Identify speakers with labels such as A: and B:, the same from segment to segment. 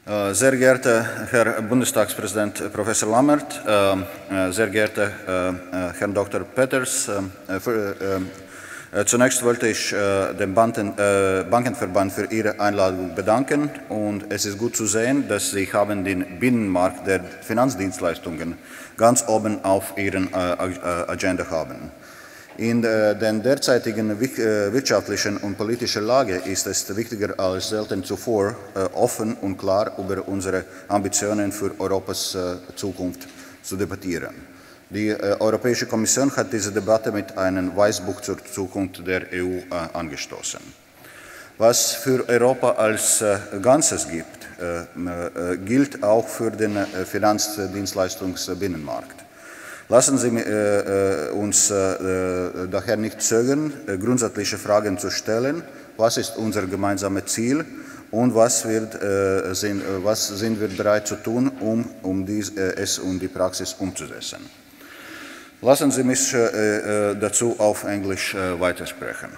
A: Sehr geehrter Herr Bundestagspräsident Professor Lammert, sehr geehrter Herr Dr. Peters, zunächst wollte ich dem Bankenverband für Ihre Einladung bedanken, und es ist gut zu sehen, dass Sie haben den Binnenmarkt der Finanzdienstleistungen ganz oben auf Ihrer Agenda haben. In der derzeitigen wirtschaftlichen und politischen Lage ist es wichtiger als selten zuvor, offen und klar über unsere Ambitionen für Europas Zukunft zu debattieren. Die Europäische Kommission hat diese Debatte mit einem Weißbuch zur Zukunft der EU angestoßen. Was für Europa als Ganzes gibt, gilt auch für den Finanzdienstleistungsbinnenmarkt. Lassen Sie uns daher nicht zögern, grundsätzliche Fragen zu stellen. Was ist unser gemeinsames Ziel und was sind wir bereit zu tun, es in die Praxis umzusetzen? Lassen Sie mich dazu auf Englisch weitersprechen.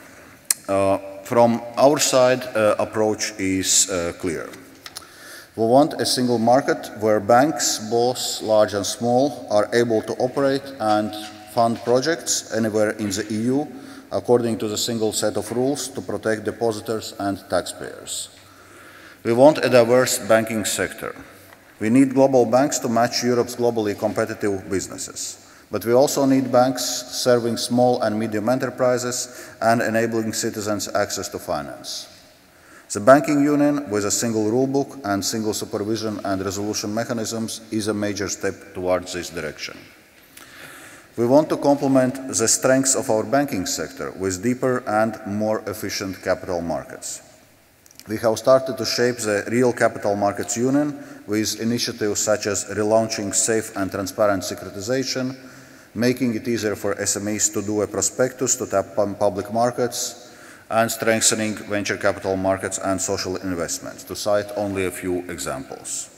A: From our side, approach is clear. We want a single market where banks, both large and small, are able to operate and fund projects anywhere in the EU according to the single set of rules to protect depositors and taxpayers. We want a diverse banking sector. We need global banks to match Europe's globally competitive businesses. But we also need banks serving small and medium enterprises and enabling citizens access to finance. The banking union, with a single rulebook and single supervision and resolution mechanisms, is a major step towards this direction. We want to complement the strengths of our banking sector with deeper and more efficient capital markets. We have started to shape the real capital markets union with initiatives such as relaunching safe and transparent securitization, making it easier for SMEs to do a prospectus to tap public markets, and strengthening venture capital markets and social investments, to cite only a few examples.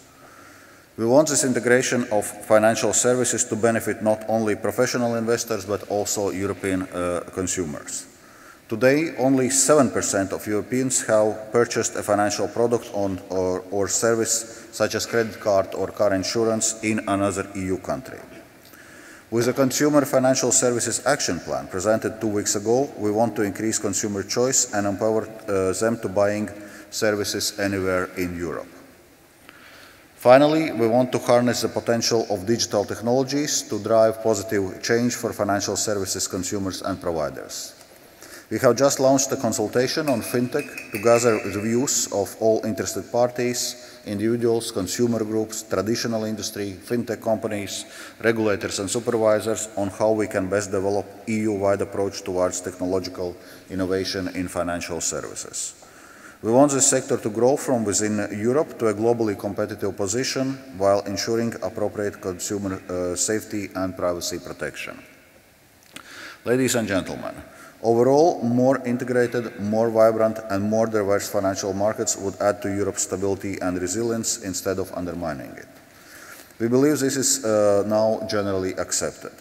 A: We want this integration of financial services to benefit not only professional investors but also European consumers. Today, only 7% of Europeans have purchased a financial product or service such as credit card or car insurance in another EU country. With the Consumer Financial Services Action Plan presented 2 weeks ago, we want to increase consumer choice and empower them to buying services anywhere in Europe. Finally, we want to harness the potential of digital technologies to drive positive change for financial services consumers and providers. We have just launched a consultation on fintech to gather the views of all interested parties, individuals, consumer groups, traditional industry, fintech companies, regulators and supervisors on how we can best develop EU-wide approach towards technological innovation in financial services. We want this sector to grow from within Europe to a globally competitive position while ensuring appropriate consumer safety and privacy protection. Ladies and gentlemen, overall, more integrated, more vibrant and more diverse financial markets would add to Europe's stability and resilience instead of undermining it. We believe this is now generally accepted,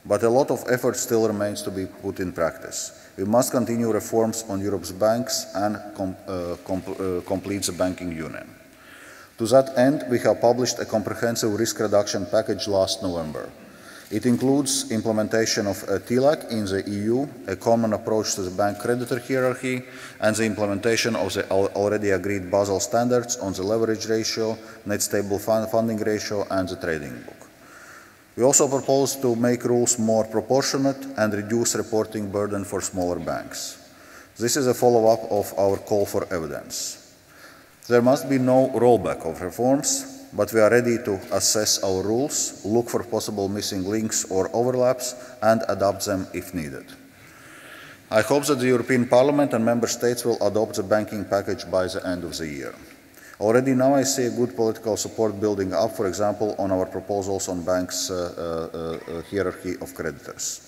A: but a lot of effort still remains to be put in practice. We must continue reforms on Europe's banks and complete the banking union. To that end, we have published a comprehensive risk reduction package last November. It includes implementation of TLAC in the EU, a common approach to the bank creditor hierarchy, and the implementation of the already agreed Basel standards on the leverage ratio, net stable funding ratio, and the trading book. We also propose to make rules more proportionate and reduce reporting burden for smaller banks. This is a follow-up of our call for evidence. There must be no rollback of reforms, but we are ready to assess our rules, look for possible missing links or overlaps, and adapt them if needed. I hope that the European Parliament and Member States will adopt the banking package by the end of the year. Already now I see a good political support building up, for example, on our proposals on banks' hierarchy of creditors.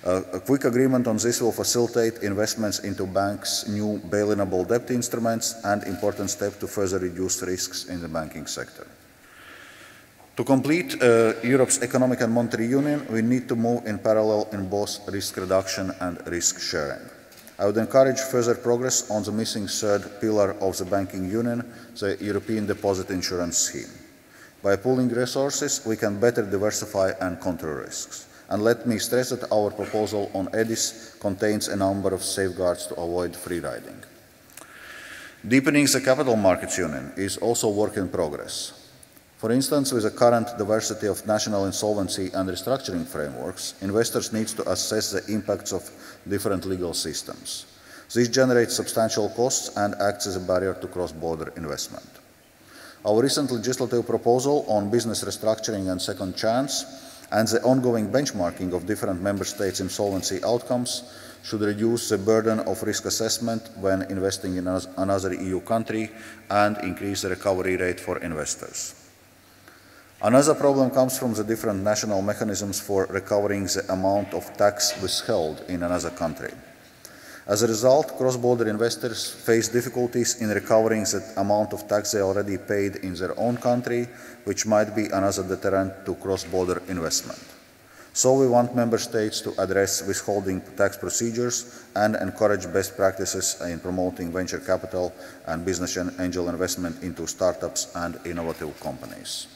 A: A quick agreement on this will facilitate investments into banks' new bail-inable debt instruments and important step to further reduce risks in the banking sector. To complete Europe's economic and monetary union, we need to move in parallel in both risk reduction and risk sharing. I would encourage further progress on the missing third pillar of the banking union, the European Deposit Insurance Scheme. By pooling resources, we can better diversify and control risks. And let me stress that our proposal on EDIS contains a number of safeguards to avoid free riding. Deepening the capital markets union is also work in progress. For instance, with the current diversity of national insolvency and restructuring frameworks, investors need to assess the impacts of different legal systems. This generates substantial costs and acts as a barrier to cross-border investment. Our recent legislative proposal on business restructuring and second chance and the ongoing benchmarking of different member states' insolvency outcomes should reduce the burden of risk assessment when investing in another EU country and increase the recovery rate for investors. Another problem comes from the different national mechanisms for recovering the amount of tax withheld in another country. As a result, cross-border investors face difficulties in recovering the amount of tax they already paid in their own country, which might be another deterrent to cross-border investment. So we want member states to address withholding tax procedures and encourage best practices in promoting venture capital and business and angel investment into startups and innovative companies.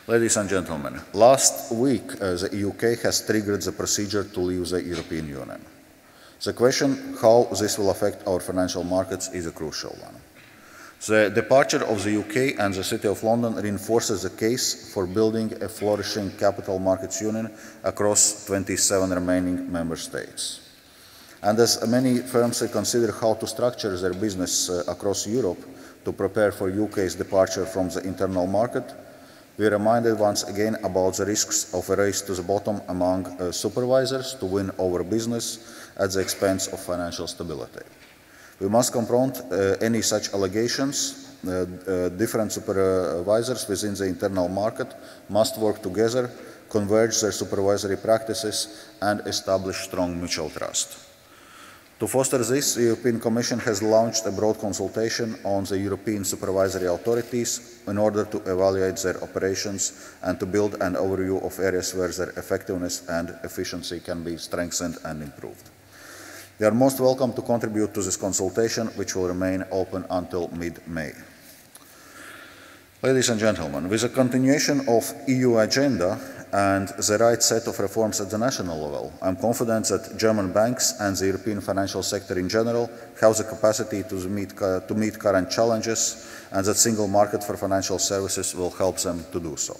A: Ladies and gentlemen, last week the UK has triggered the procedure to leave the European Union. The question how this will affect our financial markets is a crucial one. The departure of the UK and the City of London reinforces the case for building a flourishing capital markets union across 27 remaining member states. And as many firms consider how to structure their business across Europe to prepare for UK's departure from the internal market, we are reminded once again about the risks of a race to the bottom among supervisors to win over business at the expense of financial stability. We must confront any such allegations. Different supervisors within the internal market must work together, converge their supervisory practices, and establish strong mutual trust. To foster this, the European Commission has launched a broad consultation on the European supervisory authorities in order to evaluate their operations and to build an overview of areas where their effectiveness and efficiency can be strengthened and improved. They are most welcome to contribute to this consultation, which will remain open until mid-May. Ladies and gentlemen, with the continuation of EU agenda and the right set of reforms at the national level, I am confident that German banks and the European financial sector in general have the capacity to meet current challenges, and that single market for financial services will help them to do so.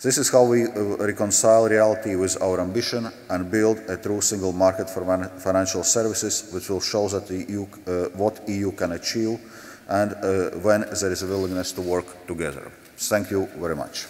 A: This is how we reconcile reality with our ambition and build a true single market for financial services, which will show that what the EU can achieve and when there is a willingness to work together. Thank you very much.